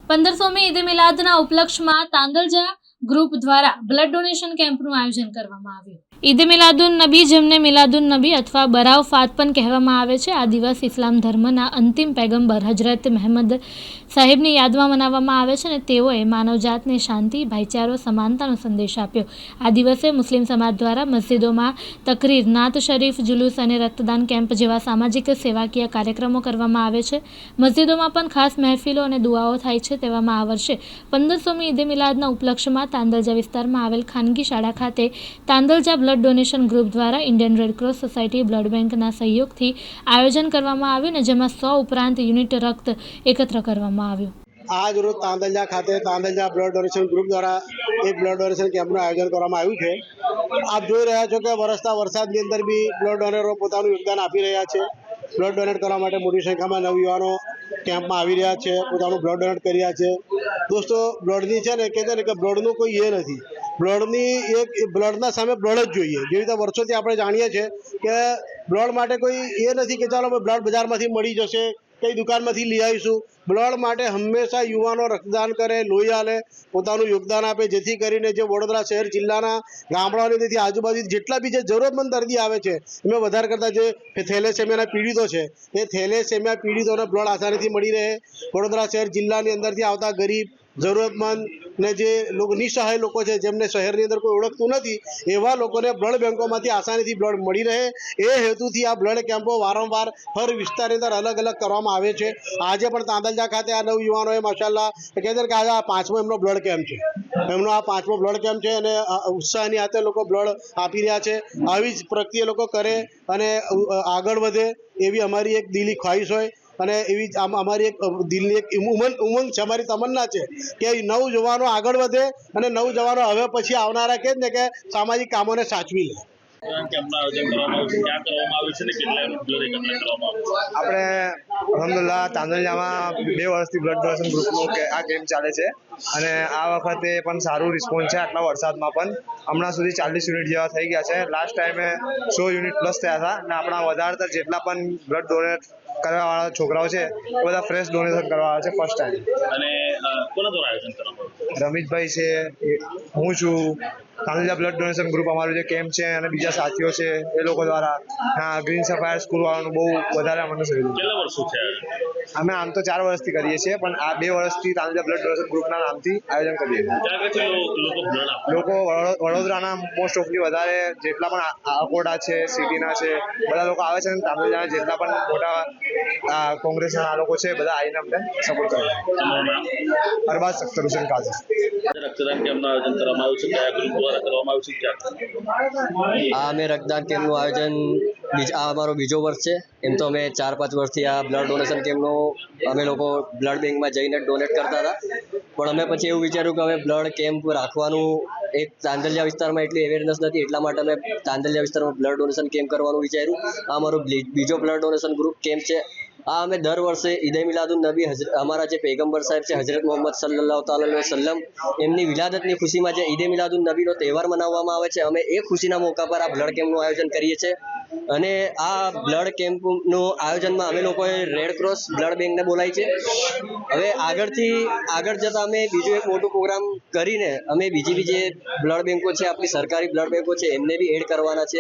1500મી Eid મિલાદના ઉપલક્ષમાં Tandalja group દ્વારા blood donation કેમ્પનું આયોજન કરવામાં આવ્યું। ઈદ મિલાદુન નબી, જેમને મિલાદુન નબી અથવા બરાવફાત પણ કહેવામાં આવે છે, આ દિવસ ઇસ્લામ ધર્મના અંતિમ પૈગંબર હજરત મહમદ સાહેબની યાદમાં મનાવવામાં આવે છે અને તેઓએ માનવજાતને શાંતિ, ભાઈચારો, સમાનતાનો સંદેશ આપ્યો। આ દિવસે મુસ્લિમ સમાજ દ્વારા મસ્જિદોમાં તકરીર, નાત શરીફ, જુલુસ અને રક્તદાન કેમ્પ જેવા સામાજિક સેવાકીય કાર્યક્રમો કરવામાં આવે છે। મસ્જિદોમાં પણ ખાસ મહેફિલો અને દુઆઓ થાય છે। તેવામાં આ વર્ષે 1500મી ઈદ મિલાદના ઉપલક્ષમાં તાંદલજા વિસ્તારમાં આવેલ ખાનગી શાળા ખાતે તાંદલજા બ્લડ ડોનેશન ગ્રુપ દ્વારા ઇન્ડિયન રેડક્રોસ સોસાયટી બ્લડ બેંકના સહયોગથી આયોજન કરવામાં આવ્યું અને જેમાં 100 ઉપરાંત યુનિટ રક્ત એકત્ર કરવામાં આવ્યું। आज रोज तांदलजा खाते तांदलजा ब्लड डोनेशन ग्रुप द्वारा एक ब्लड डोनेशन केम्पનું આયોજન કરવામાં આવ્યું છે। આપ જોઈ રહ્યા છો કે વરસતા વરસાદની અંદર બી બ્લડ ડોનરો પોતાનું યોગદાન આપી રહ્યા છે। બ્લડ ડોનેટ કરવા માટે મોટી સંખ્યામાં નવયુવાનો કેમ્પમાં આવી રહ્યા છે, પોતાનું બ્લડ ડોનેટ કરી રહ્યા છે। દોસ્તો, બ્લડની છે ને કહે છે ને કે બ્લડનું કોઈ એ નથી, બ્લડની એક બ્લડના સામે બ્લડ જ જોઈએ। જેવી રીતે વર્ષોથી આપણે જાણીએ છીએ કે બ્લડ માટે કોઈ એ નથી કે ચાલો બ્લડ બજારમાંથી મળી જશે, કઈ દુકાનમાંથી લઈ આવીશું। બ્લડ માટે હંમેશા યુવાનો રક્તદાન કરે, લોહી આલે, પોતાનું યોગદાન આપે, જેથી કરીને જે વડોદરા શહેર જિલ્લાના ગામડાઓની તેથી આજુબાજુ જેટલા બી જે જરૂરતમંદ દર્દી આવે છે એમાં વધારે કરતાં જે થેલેસેમિયાના પીડિતો છે એ થેલેસેમિયા પીડિતોને બ્લડ આસાનીથી મળી રહે। વડોદરા શહેર જિલ્લાની અંદરથી આવતા ગરીબ, જરૂરતમંદ ને જે લોકો નિસહાય લોકો છે, જેમને શહેરની અંદર કોઈ ઓળખતું નથી, એવા લોકોને બ્લડ બેંકોમાંથી આસાનીથી બ્લડ મળી રહે એ હેતુથી આ બ્લડ કેમ્પો વારંવાર હર વિસ્તારની અંદર અલગ અલગ કરવામાં આવે છે। આજે પણ તાંદલજા ખાતે આ નવયુવાનોએ માશાલ્લાહ કહે છે કે આજે આ 5મો એમનો બ્લડ કેમ્પ છે, એમનો આ 5મો બ્લડ કેમ્પ છે અને ઉત્સાહની હાથે લોકો બ્લડ આપી રહ્યા છે। આવી જ પ્રક્રિયા લોકો કરે અને આગળ વધે એવી અમારી એક દિલી ખ્વાહિશ હોય અને એવી અમારી એક દિલની એક ઉમંગ છે, અમારી તમન્ના છે કે નવજવાનો આગળ વધે અને નવજવાનો હવે પછી આવનારા કહે ને કે સામાજિક કામોને સાચવી લે। આપણે અલહમદુલિલ્લાહ તાંદલજામાં 2 વર્ષથી બ્લડ ડોનેશન ગ્રુપનો આ કેમ્પ ચાલે છે અને આ વખતે પણ સારું રિસ્પોન્સ છે। આટલા વરસાદમાં પણ હમણાં સુધી 40 યુનિટ જેવા થઈ ગયા છે। લાસ્ટ ટાઈમે 100 યુનિટ પ્લસ થયા હતા અને આપણા વધારેતર જેટલા પણ બ્લડ ડોનેટ કરવાવાળા છોકરાઓ છે એ બધા ફ્રેશ ડોનેશન કરવાવાળા છે ફર્સ્ટ ટાઈમ। અને કોના દ્વારા આયોજન કરવામાં આવ્યું? રમીશભાઈ છે, હું છું, તાંદલજા બ્લડ ડોનેશન ગ્રુપ અમારું જે કેમ્પ છે અને બીજા સાથીઓ છે એ લોકો દ્વારા। હા, ગ્રીન સફાયર સ્કૂલ વાળાનું બહુ વધારે અમને સહયોગ। કેટલા વર્ષો થયા? અમે આમ તો 4 વર્ષથી કરીએ છીએ, પણ આ 2 વર્ષથી તાંદલજા બ્લડ ડોનેશન ગ્રુપના નામથી આયોજન કરીએ છીએ। લોકો બ્લડ આપે? લોકો વડોદરાના મોસ્ટ ઓફલી વધારે જેટલા પણ આકોટા છે, સિટીના છે, બધા લોકો આવે છે અને તાંદલજાના જેટલા પણ મોટા કોંગ્રેસના આ લોકો છે બધા આવીને અમને સપોર્ટ કરે છે। તમારું નામ? અરબાઝ અખ્તર હુસૈન કાઝી। રક્તદાન કેમ્પનું આયોજન કરવામાં આવ્યું છે, કયા ગ્રુપ દ્વારા કરવામાં આવ્યું છે, ક્યાં? આ અમે રક્તદાન કેમ્પનું આયોજન આ અમારો બીજો વર્ષ છે। એમ તો અમે 4-5 વર્ષથી આ બ્લડ ડોનેશન કેમ્પનું અમે લોકો બ્લડ બેંકમાં જઈને ડોનેટ કરતા હતા, પણ અમે પછી એવું વિચાર્યું કે હવે બ્લડ કેમ્પ રાખવાનું એક તાંદલજા વિસ્તારમાં એટલી અવેરનેસ નથી, એટલા માટે અમે તાંદલજા વિસ્તારમાં બ્લડ ડોનેશન કેમ્પ કરવાનું વિચાર્યું। આ અમારો બીજો બ્લડ ડોનેશન ગ્રુપ કેમ્પ છે। આ અમે દર વર્ષે ઈદ મિલાદુન નબી અમારા જે પૈગંબર સાહેબ છે હજરત મોહમ્મદ સલ્લલ્લાહુ અલૈહિ વસલ્લમ એમની વિલાદતની ખુશીમાં જે ઈદ મિલાદુન નબીનો તહેવાર મનાવવામાં આવે છે, અમે એ ખુશીના મોકા પર આ બ્લડ કેમ્પનું આયોજન કરીએ છીએ। અને આ બ્લડ કેમ્પનું આયોજનમાં અમે લોકોએ રેડ ક્રોસ બ્લડ બેંકને બોલાવી છે। હવે આગળ જતાં અમે બીજો એક મોટો પ્રોગ્રામ કરીને અમે બીજી જે બ્લડ બેંકો છે, આપણી સરકારી બ્લડ બેંકો છે, એમને બી એડ કરવાના છે।